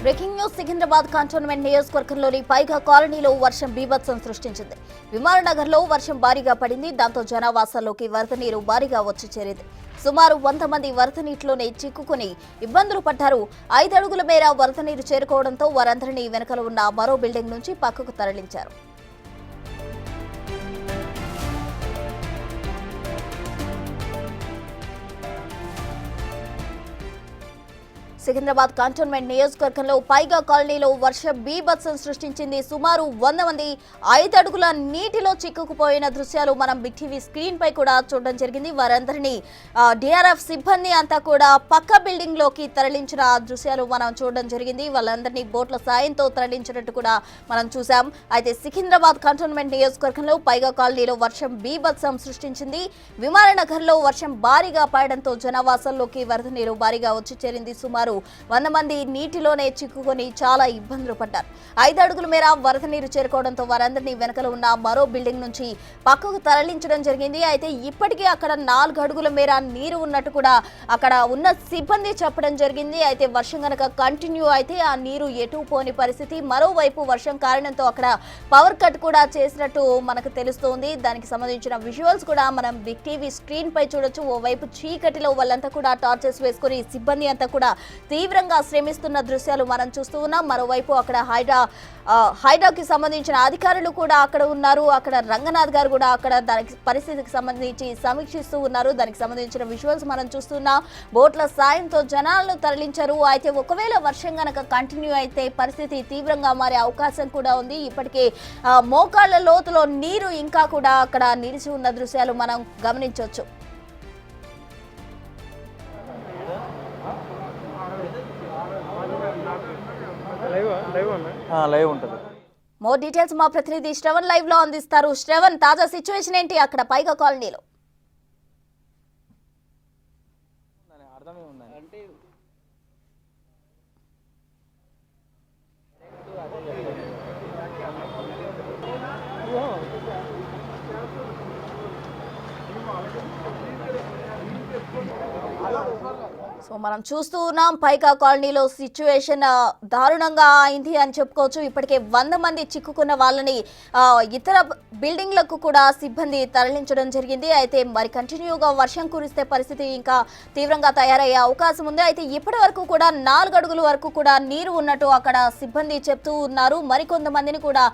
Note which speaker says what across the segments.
Speaker 1: Breaking news Secunderabad cantonment నియోజకవర్గంలోని పైగా కాలనీలో వర్షం బీభత్సం సృష్టించింది. విమాననగర్లో వర్షం భారీగా పడింది. దాంతో జనావాసాల్లోకి వరద నీరు భారీగా వచ్చి చేరింది. సుమారు 100 మంది వరద నీటిలోనే చిక్కుకుని ఇబ్బందులు పడ్డారు. 5 అడుగుల మేర వరద నీరు చేరుకోవడంతో వారందరినీ వెనకలు ఉన్న మరో బిల్డింగ్ నుంచి పక్కకు తరలించారు. సికింద్రాబాద్ కంటోన్మెంట్ నియోజకవర్గంలో పైగా కాలనీలో వర్షం బీభత్సం సృష్టించింది. సుమారు 100 మంది 5 అడుగుల నీటిలో చిక్కుకుపోయిన దృశ్యాలు మనం బిగ్ టీవీ స్క్రీన్ పై కూడా చూడడం జరిగింది. వారందరినీ డిఆర్ఎఫ్ సిబ్బంది అంతా కూడా పక్క బిల్డింగ్ లోకి తరలించిన దృశ్యాలు మనం చూడడం జరిగింది. వాళ్ళందరినీ బోట్ల సాయంతో తరలించినట్టు కూడా మనం చూసాం. అయితే సికింద్రాబాద్ కంటోన్మెంట్ నియోజకవర్గంలో పైగా కాలనీలో వర్షం బీభత్సం సృష్టించింది. విమాననగర్లో వర్షం భారీగా పడడంతో జనావాసాల్లోకి వరద నీరు భారీగా వచ్చి చేరింది. సుమారు 100 మంది నీటిలోనే చిక్కుకొని చాలా ఇబ్బందులు పడ్డారు. 5 అడుగుల మేర వరద నీరు చేరుకోవడంతో వారందరినీ వెనకలు ఉన్న మరో బిల్డింగ్ నుంచి పక్కకు తరలించడం జరిగింది. అయితే ఇప్పటికీ అక్కడ 4 అడుగుల మేర నీరు ఉన్నట్టు కూడా అక్కడ ఉన్న సిబ్బంది చెప్పడం జరిగింది. అయితే వర్షం కనుక కంటిన్యూ అయితే ఆ నీరు ఎటు పోని పరిస్థితి. మరోవైపు వర్షం కారణంతో అక్కడ పవర్ కట్ కూడా చేసినట్టు మనకు తెలుస్తోంది. దానికి సంబంధించిన విజువల్స్ కూడా మనం బిగ్ టీవీ స్క్రీన్ పై చూడొచ్చు. ఓవైపు చీకటిలో వాళ్ళంతా కూడా టార్చెస్ వేసుకుని సిబ్బంది అంతా కూడా తీవ్రంగా శ్రమిస్తున్న దృశ్యాలు మనం చూస్తూ ఉన్నాం. మరోవైపు అక్కడ హైడ్రాకి సంబంధించిన అధికారులు కూడా అక్కడ ఉన్నారు. అక్కడ రంగనాథ్ గారు కూడా అక్కడ దానికి పరిస్థితికి సంబంధించి సమీక్షిస్తూ ఉన్నారు. దానికి సంబంధించిన విజువల్స్ మనం చూస్తున్నాం. బోట్ల సాయంతో జనాలను తరలించారు. అయితే ఒకవేళ వర్షం గనక కంటిన్యూ అయితే పరిస్థితి తీవ్రంగా మారే అవకాశం కూడా ఉంది. ఇప్పటికే మోకాళ్ల లోతులో నీరు ఇంకా కూడా అక్కడ నిలిచి ఉన్న దృశ్యాలు మనం గమనించవచ్చు.
Speaker 2: లైవ్ ఉంటుంది.
Speaker 1: మోర్ డీటెయిల్స్ మా ప్రతినిధి శ్రవణ్ లైవ్ లో అందిస్తారు. శ్రవణ్, తాజా సిచ్యువేషన్ ఏంటి అక్కడ పైగా కాలనీలో? సో మనం చూస్తూ ఉన్నాం పైగా కాలనీలో సిచ్యువేషన్ దారుణంగా అయింది అని చెప్పుకోవచ్చు. ఇప్పటికే 100 మంది చిక్కుకున్న వాళ్ళని ఇతర బిల్డింగ్లకు కూడా సిబ్బంది తరలించడం జరిగింది. అయితే మరి కంటిన్యూగా వర్షం కురిస్తే పరిస్థితి ఇంకా తీవ్రంగా తయారయ్యే అవకాశం ఉంది. అయితే ఇప్పటి వరకు కూడా 4 అడుగుల వరకు కూడా నీరు ఉన్నట్టు అక్కడ సిబ్బంది చెప్తూ ఉన్నారు. మరికొంతమందిని కూడా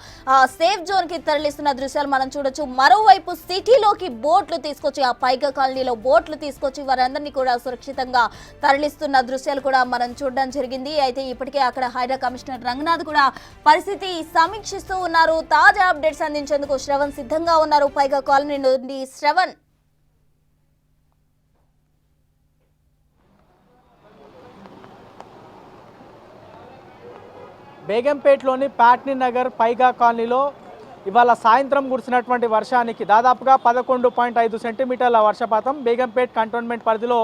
Speaker 1: సేఫ్ జోన్ కి తరలిస్తున్న దృశ్యాలు మనం చూడొచ్చు. మరోవైపు సిటీలోకి బోట్లు తీసుకొచ్చి ఆ పైగా కాలనీలో బోట్లు తీసుకొచ్చి వారందరినీ కూడా సురక్షితంగా తరలిస్తున్న దృశ్యాలు కూడా మనం చూడడం జరిగింది. అయితే ఇప్పటికే అక్కడ హైడ్రా కమిషనర్ రంగనాథ్ కూడా పరిస్థితి సమీక్షిస్తూ ఉన్నారు. తాజా అప్డేట్స్ అందించేందుకు శ్రవణ్ సిద్ధంగా ఉన్నారు పైగా కాలనీ నుండి. శ్రవణ్,
Speaker 2: బేగంపేటలోని ప్యాట్నీ నగర్ పైగా కాలనీలో ఇవాళ సాయంత్రం కురిసినటువంటి వర్షానికి దాదాపుగా 11.5 సెంటీమీటర్ల వర్షపాతం బేగంపేట్ కంటోన్మెంట్ పరిధిలో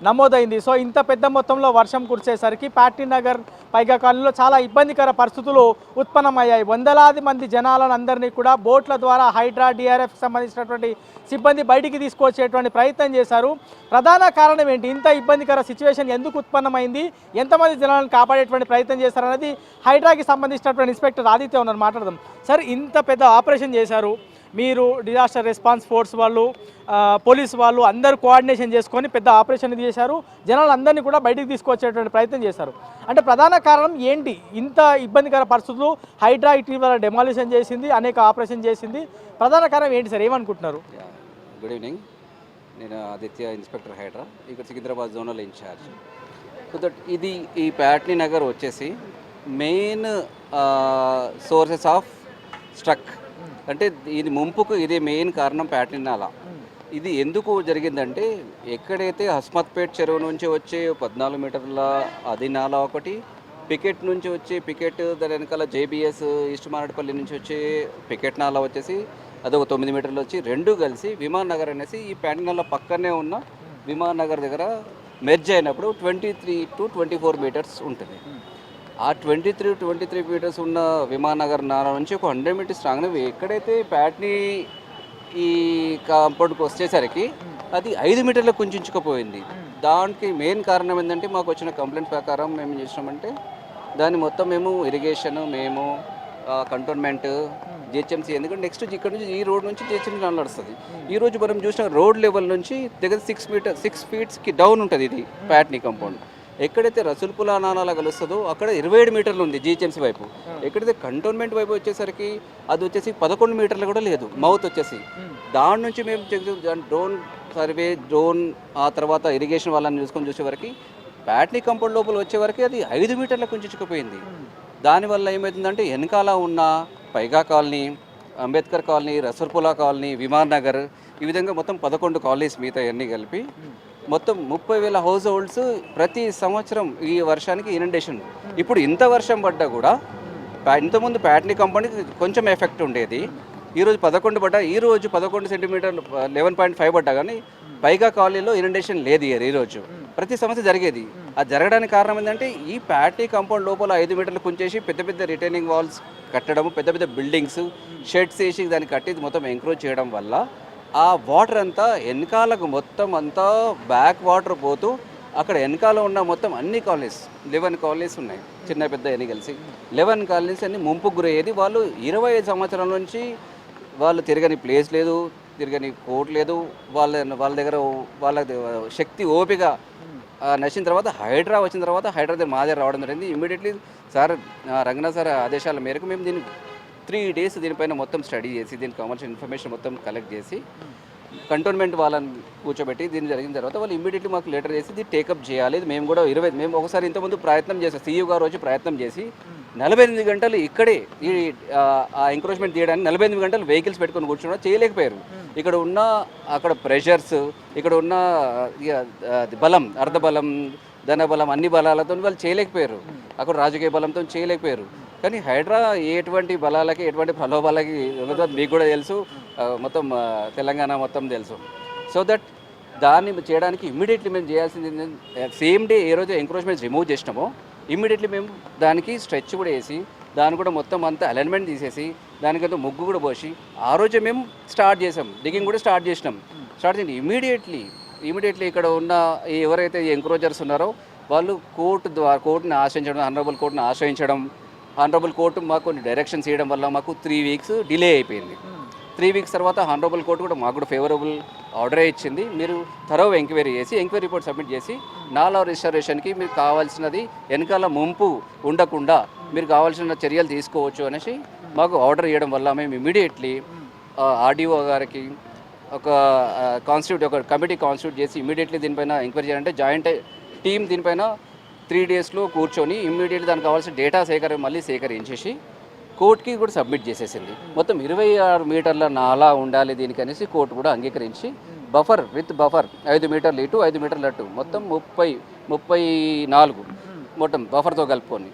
Speaker 2: నమోదైంది. సో ఇంత పెద్ద మొత్తంలో వర్షం కురిసేసరికి ప్యాట్నీ నగర్ పైగా కాలనీలో చాలా ఇబ్బందికర పరిస్థితులు ఉత్పన్నమయ్యాయి. వందలాది మంది జనాలను అందరినీ కూడా బోట్ల ద్వారా హైడ్రా డిఆర్ఎఫ్ సంబంధించినటువంటి సిబ్బంది బయటికి తీసుకొచ్చేటువంటి ప్రయత్నం చేశారు. ప్రధాన కారణం ఏంటి, ఇంత ఇబ్బందికర సిచ్యువేషన్ ఎందుకు ఉత్పన్నమైంది, ఎంతమంది జనాలను కాపాడేటువంటి ప్రయత్నం చేశారనేది హైడ్రాకి సంబంధించినటువంటి ఇన్స్పెక్టర్ ఆదిత్య ఉన్నారు, మాట్లాడదాం. సార్, ఇంత పెద్ద ఆపరేషన్ చేశారు మీరు, డిజాస్టర్ రెస్పాన్స్ ఫోర్స్ వాళ్ళు, పోలీసు వాళ్ళు అందరూ కోఆర్డినేషన్ చేసుకొని పెద్ద ఆపరేషన్ చేశారు. జనాలందరినీ కూడా బయటికి తీసుకొచ్చేటువంటి ప్రయత్నం చేశారు. అంటే ప్రధాన కారణం ఏంటి ఇంత ఇబ్బందికర పరిస్థితులు? హైడ్రా ఇటీవల డెమాలిషన్ చేసింది, అనేక ఆపరేషన్ చేసింది. ప్రధాన కారణం ఏంటి సార్, ఏమనుకుంటున్నారు?
Speaker 3: గుడ్ ఈవినింగ్, నేను ఆదిత్య, ఇన్స్పెక్టర్ హైడ్రా, ఇక్కడ Secunderabad zonal in-charge. So that ఈ ప్యాట్నీ నగర్ వచ్చేసి మెయిన్ సోర్సెస్ ఆఫ్ స్ట్రక్, అంటే ఇది ముంపుకు ఇదే మెయిన్ కారణం. ప్యాట్నీ నాలా ఇది ఎందుకు జరిగిందంటే, ఎక్కడైతే హస్మత్పేట్ చెరువు నుంచి వచ్చే 14 మీటర్ల అది నాలా ఒకటి, పికెట్ నుంచి వచ్చి పికెట్ దాని వెనకాల జేబీఎస్ ఈస్ట్ మారడపల్లి నుంచి వచ్చే పికెట్ నాలా వచ్చేసి అదొక 9 మీటర్లు వచ్చి రెండు కలిసి విమాన్ నగర్ అనేసి ఈ ప్యాట్నీ నాలా పక్కనే ఉన్న విమాన్ నగర్ దగ్గర మెర్జ్ అయినప్పుడు 23 to 24 మీటర్స్ ఉంటుంది. ఆ 23 మీటర్స్ ఉన్న విమాన్ నగర్ నాలా నుంచి ఒక 100 మీటర్స్ రాగానే ఎక్కడైతే ప్యాట్నీ ఈ కాంపౌండ్కి వచ్చేసరికి అది 5 మీటర్లకు కుంచుకుపోయింది. దానికి మెయిన్ కారణం ఏంటంటే, మాకు వచ్చిన కంప్లైంట్ ప్రకారం మేము ఏం చేసినామంటే దాన్ని మొత్తం మేము ఇరిగేషన్ మేము కంటోన్మెంట్ జిహెచ్ఎంసీ, ఎందుకంటే నెక్స్ట్ ఇక్కడ నుంచి ఈ రోడ్ నుంచి జిహెచ్ఎంసీ నడుస్తుంది. ఈ రోజు మనం చూసిన రోడ్ లెవెల్ నుంచి దగ్గర 6 ఫీట్స్కి డౌన్ ఉంటుంది ఇది ప్యాట్నీ కాంపౌండ్. ఎక్కడైతే రసూల్పులా నానాలా కలుస్తుందో అక్కడ 27 మీటర్లు ఉంది జిహెచ్ఎంసీ వైపు. ఎక్కడైతే కంటోన్మెంట్ వైపు వచ్చేసరికి అది వచ్చేసి 11 మీటర్లు కూడా లేదు మౌత్ వచ్చేసి. దాని నుంచి మేము డ్రోన్ సర్వే డ్రోన్ ఆ తర్వాత ఇరిగేషన్ వాళ్ళని చూసే వరకు ప్యాట్నీ కాంపౌండ్ లోపల వచ్చే వరకు అది 5 మీటర్లకు కుంచుకుపోయింది. దానివల్ల ఏమవుతుందంటే వెనకాల ఉన్న Paigah colony, Ambedkar colony, Rasoolpura colony, Viman Nagar, ఈ విధంగా మొత్తం 11 కాలనీస్ మిగతా అన్నీ కలిపి మొత్తం 30,000 హౌస్ హోల్డ్స్ ప్రతి సంవత్సరం ఈ వర్షానికి ఇనండేషన్. ఇప్పుడు ఇంత వర్షం పడ్డా కూడా ఇంతకుముందు ప్యాట్నీ కాంపౌండ్కి కొంచెం ఎఫెక్ట్ ఉండేది. ఈరోజు 11 పడ్డా, ఈరోజు 11 సెంటీమీటర్లు 11.5 పడ్డా కానీ పైగా కాలనీలో ఇనండేషన్ లేదు ఈరోజు. ప్రతి సమస్య జరిగేది. అది జరగడానికి కారణం ఏంటంటే ఈ ప్యాట్నీ కాంపౌండ్ లోపల 5 మీటర్లు కుంచేసి పెద్ద పెద్ద రిటైనింగ్ వాల్స్ కట్టడం, పెద్ద పెద్ద బిల్డింగ్స్ షెడ్స్ వేసి దాన్ని కట్టి మొత్తం ఎంక్రోచ్ చేయడం వల్ల ఆ వాటర్ అంతా వెనకాలకు మొత్తం అంతా బ్యాక్ వాటర్ పోతూ అక్కడ వెనకాల ఉన్న మొత్తం అన్ని కాలనీస్ 11 కాలనీస్ ఉన్నాయి, చిన్న పెద్ద అన్ని కలిసి 11 కాలనీస్ అన్ని ముంపుకు గురయ్యేది. వాళ్ళు 25 సంవత్సరాల నుంచి వాళ్ళు తిరగని ప్లేస్ లేదు, తిరగని కోర్టు లేదు, వాళ్ళ దగ్గర వాళ్ళ శక్తి ఓపిక నచ్చిన తర్వాత హైడ్రా వచ్చిన తర్వాత హైడ్రా దగ్గర మా దగ్గర రావడం జరిగింది. ఇమ్మీడియట్లీ సార్ రంగనాథ్ సార్ ఆదేశాల మేరకు మేము దీన్ని 3 days దీనిపైన మొత్తం స్టడీ చేసి దీని కమర్షియల్ ఇన్ఫర్మేషన్ మొత్తం కలెక్ట్ చేసి కంటోన్మెంట్ వాళ్ళని కూర్చోబెట్టి దీన్ని జరిగిన తర్వాత వాళ్ళు ఇమ్మీడియట్లీ మాకు లెటర్ చేసి ఇది టేకప్ చేయాలి. మేము కూడా మేము ఒకసారి ఇంతకుముందు ప్రయత్నం చేసాం, సీఈఓ గారు వచ్చి ప్రయత్నం చేసి 48 గంటలు ఇక్కడే ఈ ఎంక్రోచ్మెంట్ తీయడానికి 48 గంటలు వెహికల్స్ పెట్టుకొని కూర్చోవడం చేయలేకపోయారు. ఇక్కడ ఉన్న అక్కడ ప్రెషర్స్, ఇక్కడ ఉన్న బలం, అర్ధబలం, ధనబలం, అన్ని బలాలతో వాళ్ళు చేయలేకపోయారు. అక్కడ రాజకీయ బలంతో చేయలేకపోయారు. కానీ హైడ్రా ఎటువంటి బలాలకి ఎటువంటి ప్రలోభాలకి మీకు కూడా తెలుసు, మొత్తం తెలంగాణ మొత్తం తెలుసు. సో దట్ దాన్ని చేయడానికి ఇమ్మీడియట్లీ మేము చేయాల్సింది సేమ్ డే ఏ రోజు ఎంక్రోచ్మెంట్స్ రిమూవ్ చేసినామో ఇమ్మీడియట్లీ మేము దానికి స్ట్రెచ్ కూడా వేసి దాన్ని కూడా మొత్తం అంతా అలైన్మెంట్ తీసేసి దానికంతా ముగ్గు కూడా పోసి ఆ రోజే మేము స్టార్ట్ చేసాం, డిగింగ్ కూడా స్టార్ట్ చేసినాం. స్టార్ట్ చేసి ఇమీడియట్లీ ఇక్కడ ఉన్న ఎవరైతే ఎంక్రోచర్స్ ఉన్నారో వాళ్ళు కోర్టుని ఆశ్రయించడం, ఆనరబుల్ కోర్టుని ఆశ్రయించడం, ఆనరబుల్ కోర్టు మాకు కొన్ని డైరెక్షన్స్ ఇవ్వడం వల్ల మాకు 3 weeks డిలే అయిపోయింది. 3 weeks తర్వాత ఆనరబుల్ కోర్టు కూడా మాకు కూడా ఫేవరబుల్ ఆర్డర్ ఇచ్చింది. మీరు థరోవ్ ఎంక్వైరీ చేసి ఎంక్వైరీ రిపోర్ట్ సబ్మిట్ చేసి నాలా రిజిస్ట్రేషన్కి మీకు కావాల్సినది వెనకాల ముంపు ఉండకుండా మీరు కావాల్సిన చర్యలు తీసుకోవచ్చు అనేసి మాకు ఆర్డర్ ఇవ్వడం వల్ల మేము ఇమీడియట్లీ ఆర్డీఓ గారికి ఒక కమిటీ కాన్స్టిట్యూట్ చేసి ఇమీడియట్లీ దీనిపైన ఎంక్వైరీ చేయాలంటే జాయింట్ టీం దీనిపైన 3 daysలో కూర్చొని ఇమ్మీడియట్లీ దానికి కావాల్సిన డేటా సేకరించేసి కోర్టుకి కూడా సబ్మిట్ చేసేసింది. మొత్తం 26 మీటర్ల నాలా ఉండాలి దీనికి అనేసి కోర్టు కూడా అంగీకరించి బఫర్ 5 మీటర్లు ఇటు 5 మీటర్లు అటు మొత్తం 34 మొత్తం బఫర్తో కలుపుకొని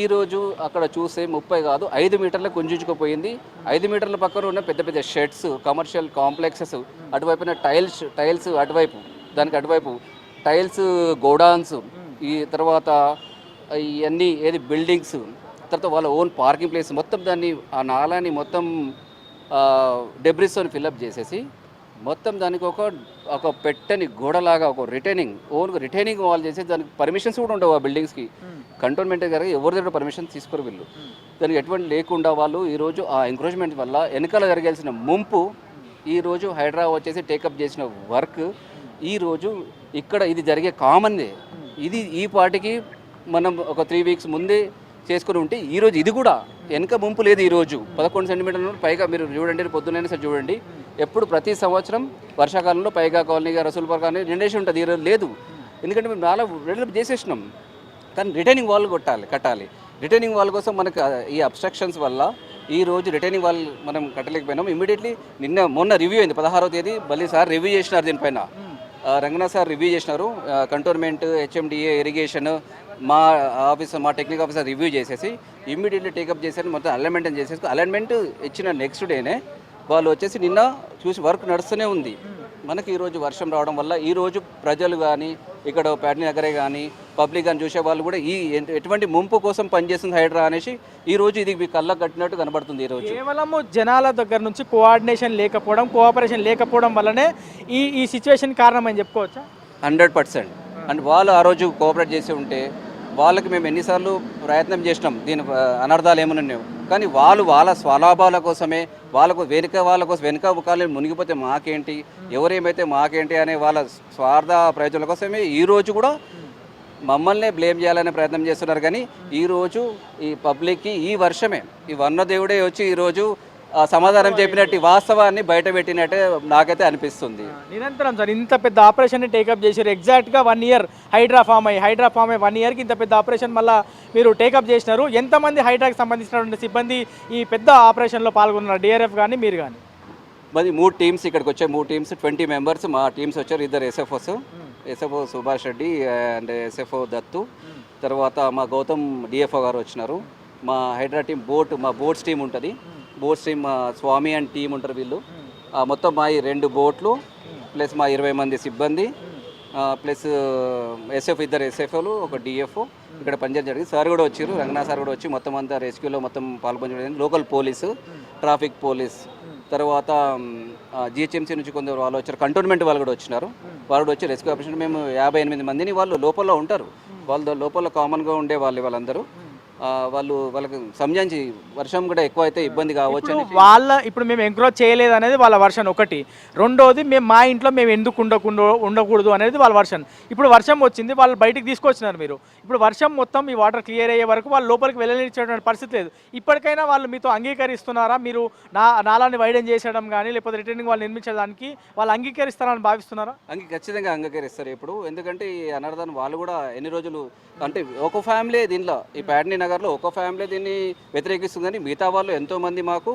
Speaker 3: ఈరోజు అక్కడ చూస్తే 30 కాదు 5 మీటర్ల కుంచుకుపోయింది. 5 మీటర్ల పక్కన ఉన్న పెద్ద పెద్ద షెడ్స్, కమర్షియల్ కాంప్లెక్సెస్, అటువైపున టైల్స్ అటువైపు టైల్స్ గోడౌన్స్, ఈ తర్వాత ఇవన్నీ బిల్డింగ్స్, తర్వాత వాళ్ళ ఓన్ పార్కింగ్ ప్లేస్ మొత్తం దాన్ని ఆ నాలాని మొత్తం డెబ్రిస్తో ఫిల్అప్ చేసేసి మొత్తం దానికి ఒక పెట్టని గోడలాగా ఒక రిటైనింగ్ వాల్ చేసి దానికి పర్మిషన్స్ కూడా ఉండవు ఆ బిల్డింగ్స్కి. కంటోన్మెంట్ గారు ఎవరి దగ్గర పర్మిషన్ తీసుకోరు వీళ్ళు. దానికి ఎటువంటి లేకుండా వాళ్ళు ఈరోజు ఆ ఎంక్రోచ్మెంట్ వల్ల వెనకాల జరగాల్సిన ముంపు ఈరోజు హైడ్రా వచ్చేసి టేకప్ చేసిన వర్క్ ఈరోజు ఇక్కడ ఇది జరిగే కామన్దే. ఇది ఈ పార్టీకి మనం ఒక 3 weeks ముందే చేసుకుని ఉంటే ఈరోజు ఇది కూడా వెనక ముంపు లేదు. ఈరోజు 11 సెంటీమీటర్ల పైగా మీరు చూడండి, పొద్దున్నైనా సరే చూడండి, ఎప్పుడు ప్రతి సంవత్సరం వర్షాకాలంలో పైగా కాలనీగా రసూల్పురా కాలనీ రెండేసి ఉంటుంది, ఈరోజు లేదు. ఎందుకంటే మేము నాలా డెవలప్ చేసేసినాం. కానీ రిటైనింగ్ వాల్ కట్టాలి. రిటైనింగ్ వాల్ కోసం మనకు ఈ అబ్స్ట్రక్షన్స్ వల్ల ఈరోజు రిటైనింగ్ వాల్ మనం కట్టలేకపోయినాం. ఇమీడియట్లీ మొన్న రివ్యూ అయింది 16వ తేదీ, మళ్ళీ సార్ రివ్యూ చేసినారు దీనిపైన. రంగనాథ్ సార్ రివ్యూ చేసినారు. కంటోన్మెంట్, హెచ్ఎండిఏ, ఇరిగేషన్, మా టెక్నికల్ ఆఫీసర్ రివ్యూ చేసేసి ఇమ్మీడియట్లీ టేకప్ చేశారు. మొత్తం అలైన్మెంట్ ఇచ్చిన నెక్స్ట్ డేనే వాళ్ళు వచ్చేసి నిన్న చూసి వర్క్ నడుస్తూనే ఉంది. మనకి ఈరోజు వర్షం రావడం వల్ల ఈరోజు ప్రజలు కానీ ఇక్కడ ప్యాట్నీ నగరే కానీ పబ్లిక్ కానీ చూసే వాళ్ళు కూడా ఎటువంటి ముంపు కోసం పనిచేస్తుంది హైడ్రా అనేసి ఈరోజు ఇది మీ కళ్ళకు కట్టినట్టు కనబడుతుంది. ఈరోజు
Speaker 2: కేవలము జనాల దగ్గర నుంచి కోఆపరేషన్ లేకపోవడం వల్లనే ఈ సిచ్యువేషన్ కారణం అని చెప్పుకోవచ్చా?
Speaker 3: 100%. అండ్ వాళ్ళు ఆ రోజు కోఆపరేట్ చేసి ఉంటే వాళ్ళకి మేము ఎన్నిసార్లు ప్రయత్నం చేసినాం దీని అనర్థాలు ఏమైనా ఉన్నాయో, కానీ వాళ్ళు వాళ్ళ స్వలాభాల కోసమే వాళ్ళ కోసం వెనుక కాలం మునిగిపోతే మాకేంటి, ఎవరేమైతే మాకేంటి అనే వాళ్ళ స్వార్థ ప్రయోజనాల కోసమే ఈరోజు కూడా మమ్మల్నే బ్లేమ్ చేయాలనే ప్రయత్నం చేస్తున్నారు. కానీ ఈరోజు ఈ పబ్లిక్కి ఈ వర్షమే, ఈ వన్నదేవుడే వచ్చి ఈరోజు సమాధానం చెప్పినట్టు వాస్తవాన్ని బయట పెట్టినట్టే నాకైతే అనిపిస్తుంది.
Speaker 2: నిరంతరం సార్ ఇంత పెద్ద ఆపరేషన్ టేకప్ చేశారు. ఎగ్జాక్ట్గా 1 ఇయర్ హైడ్రా ఫామ్ అయ్యి 1 ఇయర్కి ఇంత పెద్ద ఆపరేషన్ మళ్ళీ మీరు టేకప్ చేసినారు. ఎంతమంది హైడ్రాకి సంబంధించినటువంటి సిబ్బంది ఈ పెద్ద ఆపరేషన్లో పాల్గొన్నారు, డిఆర్ఎఫ్ కానీ మీరు కానీ?
Speaker 3: మరి 3 టీమ్స్ ఇక్కడికి వచ్చాయి. 3 టీమ్స్ 20 మెంబర్స్ మా టీమ్స్ వచ్చారు. 2 SFOs, SFO Subhash Reddy and SFO Dattu, తర్వాత మా గౌతమ్ డిఎఫ్ఓ గారు వచ్చినారు. మా హైడ్రా టీం మా బోట్స్ టీం ఉంటుంది. Boats team Swami and team ఉంటారు వీళ్ళు. మొత్తం మా 2 బోట్లు ప్లస్ మా 20 మంది సిబ్బంది ప్లస్ ఎస్ఎఫ్ 2 ఎస్ఎఫ్ఓలు 1 డిఎఫ్ఓ ఇక్కడ పనిచేయడం జరిగింది. సార్ కూడా వచ్చారు, రంగనాథ్ సార్ కూడా వచ్చి మొత్తం అంతా రెస్క్యూలో మొత్తం పాల్గొనడం. లోకల్ పోలీసు, ట్రాఫిక్ పోలీస్, తర్వాత జిహెచ్ఎంసీ నుంచి కొందరు వాళ్ళు వచ్చారు, కంటోన్మెంట్ వాళ్ళు కూడా వచ్చినారు. వాళ్ళు కూడా వచ్చి రెస్క్యూ ఆపరేషన్ మేము 58 మందిని వాళ్ళు లోపల ఉంటారు. వాళ్ళ లోపల కామన్గా ఉండే వాళ్ళందరూ వాళ్ళకి సంజాయించి వర్షం కూడా ఎక్కువ అయితే ఇబ్బంది కావచ్చు అని
Speaker 2: ఇప్పుడు మేము ఎంకరేజ్ చేయలేదు అనేది వాళ్ళ వర్షన్ ఒకటి. రెండోది మా ఇంట్లో మేము ఎందుకు ఉండకూడదు అనేది వాళ్ళ వర్షన్. ఇప్పుడు వర్షం వచ్చింది, వాళ్ళు బయటికి తీసుకొచ్చినారు మీరు. ఇప్పుడు వర్షం మొత్తం ఈ వాటర్ క్లియర్ అయ్యే వరకు వాళ్ళు లోపలికి వెళ్ళనిచ్చేటువంటి పరిస్థితి లేదు. ఇప్పటికైనా వాళ్ళు మీతో అంగీకరిస్తున్నారా? మీరు నాలాన్ని వైడెన్ చేసేయడం కానీ లేకపోతే రిటర్నింగ్ వాళ్ళు నిర్మించడానికి వాళ్ళు అంగీకరిస్తారని భావిస్తున్నారా?
Speaker 3: ఖచ్చితంగా అంగీకరిస్తారు ఇప్పుడు. ఎందుకంటే ఈ అనర్థాన్ని వాళ్ళు కూడా ఎన్ని రోజులు అంటే ఒక ఫ్యామిలీ దీనిలో ఈ ప్యాడ్నీ నగర్లో ఒక ఫ్యామిలీ దీన్ని వ్యతిరేకిస్తుంది, కానీ మిగతా వాళ్ళు ఎంతోమంది మాకు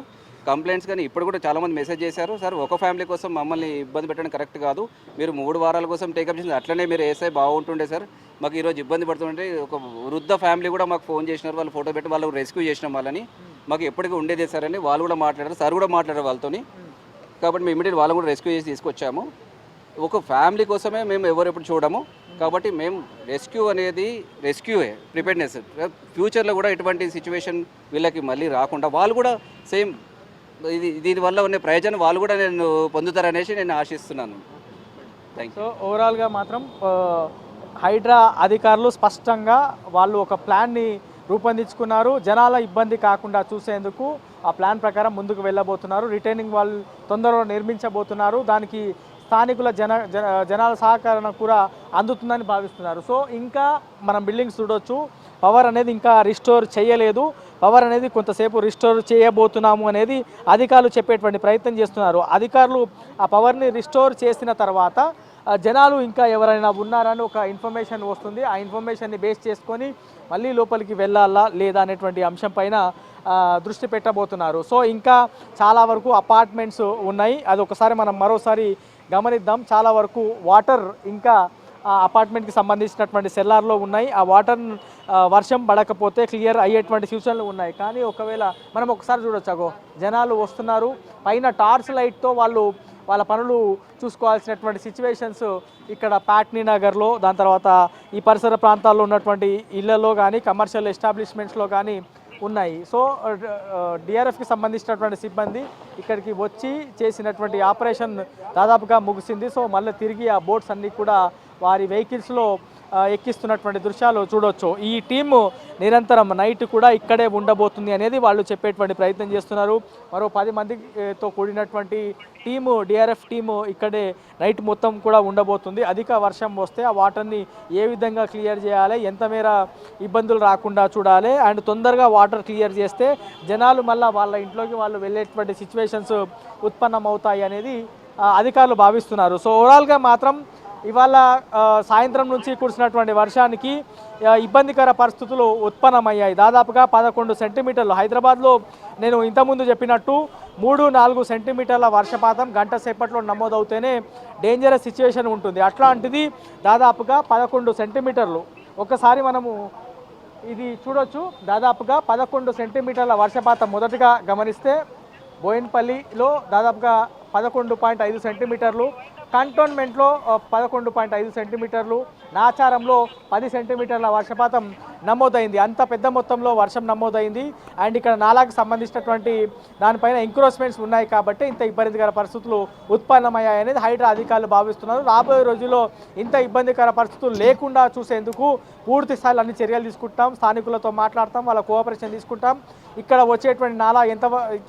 Speaker 3: కంప్లైంట్స్ కానీ ఇప్పుడు కూడా చాలామంది మెసేజ్ చేశారు, సార్ ఒక ఫ్యామిలీ కోసం మమ్మల్ని ఇబ్బంది పెట్టడం కరెక్ట్ కాదు, మీరు 3 వారాల కోసం టేకప్ చేసింది అట్లనే మీరు వేస్తే బాగుంటుండే సార్, మాకు ఈరోజు ఇబ్బంది పడుతుంటే. ఒక వృద్ధ ఫ్యామిలీ కూడా మాకు ఫోన్ చేసినారు, వాళ్ళు ఫోటో పెట్టి వాళ్ళు రెస్క్యూ చేసినాం వాళ్ళని, మాకు ఎప్పటికీ ఉండేదే సార్ అని వాళ్ళు కూడా మాట్లాడారు. సార్ కూడా మాట్లాడారు వాళ్ళతోని. కాబట్టి మేము ఇమీడియట్ వాళ్ళని కూడా రెస్క్యూ చేసి తీసుకొచ్చాము. ఒక ఫ్యామిలీ కోసమే మేము ఎవరెప్పుడు చూడము. కాబట్టి మేము రెస్క్యూ అనేది రెస్క్యూయే, ప్రిపేర్నెస్. ఫ్యూచర్లో కూడా ఎటువంటి సిచ్యువేషన్ వీళ్ళకి మళ్ళీ రాకుండా వాళ్ళు కూడా సేమ్ దీనివల్ల ఉన్న ప్రయోజనం వాళ్ళు కూడా నేను పొందుతారనేసి నేను ఆశిస్తున్నాను. Thank you.
Speaker 2: సో ఓవరాల్గా మాత్రం హైడ్రా అధికారులు స్పష్టంగా వాళ్ళు ఒక ప్లాన్ని రూపొందించుకున్నారు. జనాల ఇబ్బంది కాకుండా చూసేందుకు ఆ ప్లాన్ ప్రకారం ముందుకు వెళ్ళబోతున్నారు. రిటైనింగ్ వాళ్ళు తొందరలో నిర్మించబోతున్నారు. దానికి స్థానికుల జనాల సహకారం కూడా అందుతుందని భావిస్తున్నారు. సో ఇంకా మనం బిల్డింగ్స్ చూడొచ్చు, పవర్ అనేది ఇంకా రిస్టోర్ చేయలేదు. పవర్ అనేది కొంతసేపు రిస్టోర్ చేయబోతున్నాము అనేది అధికారులు చెప్పేటువంటి ప్రయత్నం చేస్తున్నారు. అధికారులు ఆ పవర్ని రిస్టోర్ చేసిన తర్వాత జనాలు ఇంకా ఎవరైనా ఉన్నారని ఒక ఇన్ఫర్మేషన్ వస్తుంది. ఆ ఇన్ఫర్మేషన్ని బేస్ చేసుకొని మళ్ళీ లోపలికి వెళ్ళాలా లేదా అనేటువంటి అంశం పైన దృష్టి పెట్టబోతున్నారు. సో ఇంకా చాలా వరకు అపార్ట్మెంట్స్ ఉన్నాయి, అది ఒకసారి మనం మరోసారి గమనిద్దాం. చాలా వరకు వాటర్ ఇంకా అపార్ట్మెంట్కి సంబంధించినటువంటి సెల్లార్లో ఉన్నాయి. ఆ వాటర్ వర్షం పడకపోతే క్లియర్ అయ్యేటువంటి సూచనలు ఉన్నాయి. కానీ ఒకవేళ మనం ఒకసారి చూడొచ్చు, అగో జనాలు వస్తున్నారు, పైన టార్చ్ లైట్తో వాళ్ళ పనులు చూసుకోవాల్సినటువంటి సిచ్యువేషన్స్ ఇక్కడ ప్యాట్నీ నగర్లో, దాని తర్వాత ఈ పరిసర ప్రాంతాల్లో ఉన్నటువంటి ఇళ్లలో కానీ కమర్షియల్ ఎస్టాబ్లిష్మెంట్స్లో కానీ ఉన్నాయి. సో డిఆర్ఎఫ్కి సంబంధించినటువంటి సిబ్బంది ఇక్కడికి వచ్చి చేసినటువంటి ఆపరేషన్ దాదాపుగా ముగిసింది. సో మళ్ళీ తిరిగి ఆ బోట్స్ అన్నీ కూడా వారి వెహికల్స్లో ఎక్కిస్తున్నటువంటి దృశ్యాలు చూడొచ్చు. ఈ టీము నిరంతరం నైట్ కూడా ఇక్కడే ఉండబోతుంది అనేది వాళ్ళు చెప్పేటువంటి ప్రయత్నం చేస్తున్నారు. మరో 10 మందితో కూడినటువంటి టీము, డిఆర్ఎఫ్ టీము ఇక్కడే నైట్ మొత్తం కూడా ఉండబోతుంది. అధిక వర్షం వస్తే ఆ వాటర్ని ఏ విధంగా క్లియర్ చేయాలి, ఎంత మేర ఇబ్బందులు రాకుండా చూడాలి, అండ్ తొందరగా వాటర్ క్లియర్ చేస్తే జనాలు మళ్ళీ వాళ్ళ ఇంట్లోకి వాళ్ళు వెళ్ళేటువంటి సిచ్యువేషన్స్ ఉత్పన్నమవుతాయి అనేది అధికారులు భావిస్తున్నారు. సో ఓవరాల్గా మాత్రం ఇవాళ సాయంత్రం నుంచి కురిసినటువంటి వర్షానికి ఇబ్బందికర పరిస్థితులు ఉత్పన్నమయ్యాయి. దాదాపుగా 11 సెంటీమీటర్లు. హైదరాబాద్లో నేను ఇంతకుముందు చెప్పినట్టు 3-4 సెంటీమీటర్ల వర్షపాతం గంట సేపట్లో నమోదవుతేనే డేంజరస్ సిచ్యువేషన్ ఉంటుంది. అట్లాంటిది దాదాపుగా 11 సెంటీమీటర్లు. ఒకసారి మనము ఇది చూడొచ్చు, దాదాపుగా 11 సెంటీమీటర్ల వర్షపాతం. మొదటగా గమనిస్తే బోయిన్పల్లిలో దాదాపుగా 11.5 సెంటీమీటర్లు, కంటోన్మెంట్లో 11.5 సెంటీమీటర్లు, నాచారంలో 10 సెంటీమీటర్ల వర్షపాతం నమోదైంది. అంత పెద్ద మొత్తంలో వర్షం నమోదైంది. అండ్ ఇక్కడ నాలాకు సంబంధించినటువంటి దానిపైన ఎంక్రోచ్మెంట్స్ ఉన్నాయి కాబట్టి ఇంత ఇబ్బందికర పరిస్థితులు ఉత్పన్నమయ్యాయి అనేది హైడ్రా అధికారులు భావిస్తున్నారు. రాబోయే రోజుల్లో ఇంత ఇబ్బందికర పరిస్థితులు లేకుండా చూసేందుకు పూర్తి స్థాయిలో అన్ని చర్యలు తీసుకుంటాం. స్థానికులతో మాట్లాడతాం, వాళ్ళ కోఆపరేషన్ తీసుకుంటాం. ఇక్కడ వచ్చేటువంటి నాలా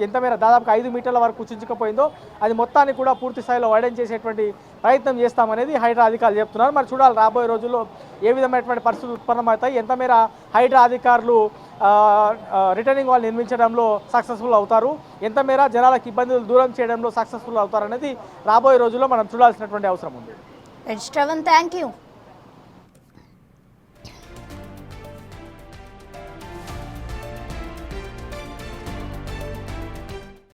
Speaker 2: ఎంత మేర దాదాపుగా 5 మీటర్ల వరకు చుంచుకుపోయిందో అది మొత్తాన్ని కూడా పూర్తి స్థాయిలో వైడెన్ చేసేటువంటి ప్రయత్నం చేస్తామనేది హైడ్రా అధికారులు చెప్తున్నారు. మరి చూడాలి రాబోయే రోజుల్లో ఏ విధమైనటువంటి పరిస్థితులు ఉత్పన్నమవుతాయి, ఎంత మేర హైడ్రా అధికారులు రిటర్నింగ్ వాళ్ళు నిర్మించడంలో సక్సెస్ఫుల్ అవుతారు, ఎంత మేర జనాలకు ఇబ్బందులు దూరం చేయడంలో సక్సెస్ఫుల్ అవుతారు అనేది రాబోయే రోజుల్లో మనం చూడాల్సినటువంటి అవసరం ఉంది.
Speaker 1: Shravan, thank you.